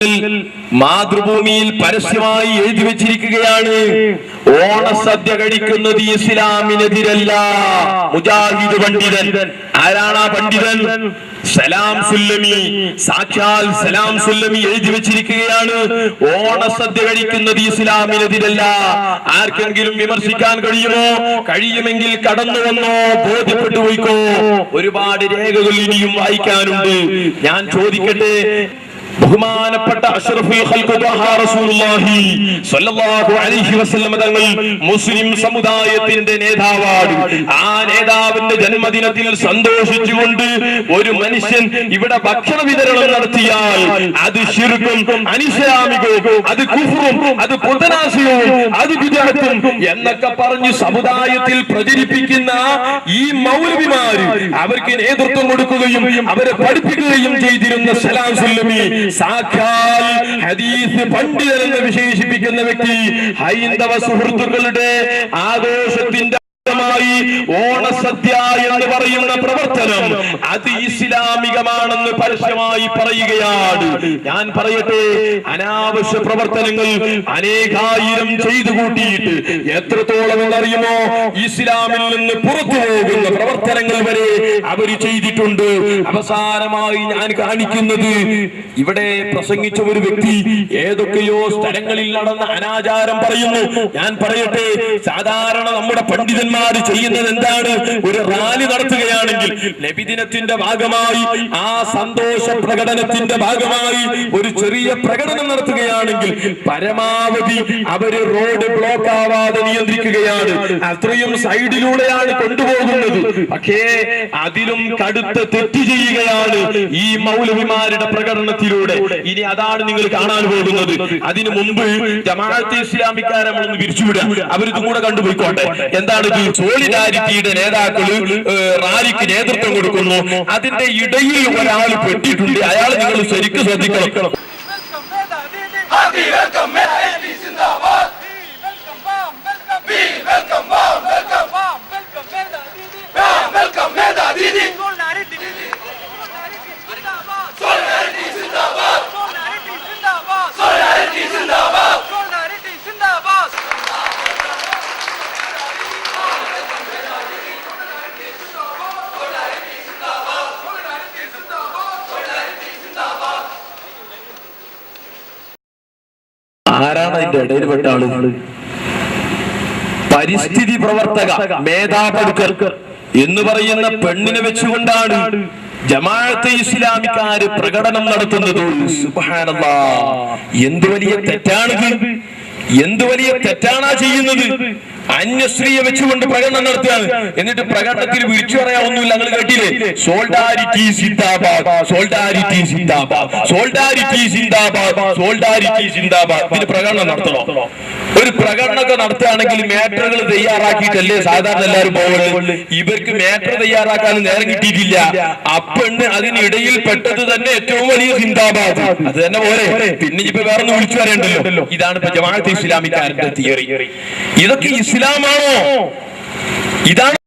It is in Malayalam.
തങ്ങൾ മാതൃഭൂമിയിൽ പരസ്യമായി എഴുതി വെച്ചിരിക്കുകയാണ്, ഓണസദ്യ കഴിക്കുന്നത് ഇസ്ലാമിനെതിരല്ല. മുജാഹിദ് പണ്ഡിതൻ. ആരാണ് ആ പണ്ഡിതൻ? സലാം സുല്ലമി. സാക്ഷാൽ സലാം സുല്ലമി എഴുതി വെച്ചിരിക്കുകയാണ്, ഓണസദ്യ കഴിക്കുന്നത് ഇസ്ലാമിനെതിരല്ല. ആർക്കെങ്കിലും വിമർശിക്കാൻ കഴിയുമോ? കഴിയുമെങ്കിൽ കടന്നു വന്നോ, ബോധ്യപ്പെട്ടു പോയിക്കോ. ഒരുപാട് രേഖകൾ ഇനിയും വായിക്കാനുണ്ട്. ഞാൻ ചോദിക്കട്ടെ, ബഹുമാനപ്പെട്ട അഷ്റഫുൽ ഖൽഖ് റസൂലുള്ളാഹി സ്വല്ലല്ലാഹു അലൈഹി വസല്ലം തങ്ങൾ മുസ്ലിം സമുദായത്തിന്റെ നേതാവാണ്. ആ നേതാവിന്റെ ജന്മദിനത്തിൽ സന്തോഷിച്ചുകൊണ്ട് ഒരു മനുഷ്യൻ ഇവിടെ ഭക്ഷണ വിതരണം നടത്തിയാൽ അത് ശിർക്കും അനിസ്ലാമികവും അത് കുഫ്റും അത് പുത്തനാശയവും അത് ബിദ്അത്തും എന്നൊക്കെ പറഞ്ഞ് സമുദായത്തിൽ പ്രചരിപ്പിക്കുന്ന ഈ മൗലവിമാര് അവർക്ക് നേതൃത്വം കൊടുക്കുകയും അവരെ പഠിപ്പിക്കുകയും ചെയ്തിരുന്ന സലാം സുല്ലമി സാക്ഷാൽ ഹദീസ് പണ്ഡിതൻ എന്ന് വിശേഷിപ്പിക്കുന്ന വ്യക്തി ഹൈന്ദവ സുഹൃത്തുക്കളുടെ ആഘോഷത്തിന്റെ ഓണസദ്യ എന്ന് പറയുന്ന പ്രവർത്തനം അത് ഇസ്ലാമികമാണെന്ന് പരസ്യമായി പറയുകയാണ്. ഞാൻ പറയട്ടെ, അനാവശ്യ പ്രവർത്തനങ്ങൾ അനേകായിരം ചെയ്തു കൂട്ടിയിട്ട് എത്രത്തോളം അറിയുമോ, ഇസ്ലാമിൽ നിന്ന് പുറത്തു പോകുന്ന പ്രവർത്തനങ്ങൾ വരെ അവർ ചെയ്തിട്ടുണ്ട്. അവസാനമായി ഞാൻ കാണിക്കുന്നത്, ഇവിടെ പ്രസംഗിച്ച ഒരു വ്യക്തി ഏതൊക്കെയോ സ്ഥലങ്ങളിൽ നടന്ന അനാചാരം പറയുന്നു. ഞാൻ പറയട്ടെ, സാധാരണ നമ്മുടെ പണ്ഡിതന്മാർ ചെയ്യുന്നത് എന്താണ്? ഒരു റാലി നടത്തുകയാണെങ്കിൽ നബിദിനത്തിന്റെ ഭാഗമായി, ആ സന്തോഷ പ്രകടനത്തിന്റെ ഭാഗമായി ഒരു ചെറിയ പ്രകടനം നടത്തുകയാണെങ്കിൽ പരമാവധി അവര് റോഡ് ബ്ലോക്ക് ആവാതെ നിയന്ത്രിക്കുകയാണ്. അത്രയും സൈഡിലൂടെയാണ് കൊണ്ടുപോകുന്നത്. പക്ഷേ അതിലും കടുത്ത തെറ്റ് ചെയ്യുകയാണ് ഈ മൗലവിമാരുടെ പ്രകടനത്തിലൂടെ. ഇനി അതാണ് നിങ്ങൾ കാണാൻ പോകുന്നത്. അതിനു മുമ്പ് ജമാഅത്തെ ഇസ്ലാമിക്കാരെ നമ്മളൊന്ന് പിരിച്ചുവിടുക, അവരിതും കൂടെ കണ്ടുപോയിക്കോട്ടെ. എന്താണിത്? സോളിഡാരിറ്റിയുടെ നേതാക്കള് റാലിക്ക് നേതൃത്വം കൊടുക്കുന്നു. അതിന്റെ ഇടയിൽ ഒരാൾ പെട്ടിട്ടുണ്ട്. അയാൾ നിങ്ങൾ ശരിക്കും ശ്രദ്ധിക്കണം. ആരാണ് അതിന്റെ ഇടയിൽപ്പെട്ട ആളുകൾ? പരിസ്ഥിതി പ്രവർത്തക മേധാ പടുക്കർ എന്ന് പറയുന്ന പെണ്ണിനെ വെച്ചുകൊണ്ടാണ് ജമാഅത്തെ ഇസ്ലാമിക്കാര് പ്രകടനം നടത്തുന്നത്. സുബ്ഹാനല്ലാഹ്, എന്ത് വലിയ തെറ്റാണിത്! എന്ത് വലിയ തെറ്റാണാ ചെയ്യുന്നത്! അന്യസ്ത്രീയെ വെച്ചുകൊണ്ട് പ്രകടനം നടത്തുകയാണ്. എന്നിട്ട് പ്രകടനത്തിൽ വിളിച്ചു പറയാനൊന്നുമില്ല. നിങ്ങൾ കേട്ടില്ലേ? സോൾഡാരിറ്റി സിന്ദാബാദ്, സോൾഡാരിറ്റി സിന്ദാബാദ്, സോൾഡാരിറ്റി സിന്ദാബാദ്, സോൾഡാരിറ്റി സിന്ദാബാദ്. ഇതിന് പ്രകടനം നടത്തണോ? ഒരു പ്രകടനമൊക്കെ നടത്തുകയാണെങ്കിൽ മാറ്ററുകൾ തയ്യാറാക്കിയിട്ടല്ലേ സാധാരണ എല്ലാവരും പോകുന്നത്. ഇവർക്ക് മാറ്റർ തയ്യാറാക്കാൻ നേരം കിട്ടിയിട്ടില്ല. അപ്പെണ്ണ് അതിനിടയിൽ പെട്ടത് തന്നെ ഏറ്റവും വലിയ സിന്ദാബാദ്. അത് തന്നെ പോലെ പിന്നെ ഇപ്പൊ വേറെ ഒന്ന് വിളിച്ചു പറയണ്ടല്ലോ. ഇതാണ് ഇപ്പൊ ജമാഅത്തെ ഇസ്ലാമിക്കാരുടെ തിയറി. ഇതൊക്കെ ഇസ്ലാമാണോ? ഇതാണ്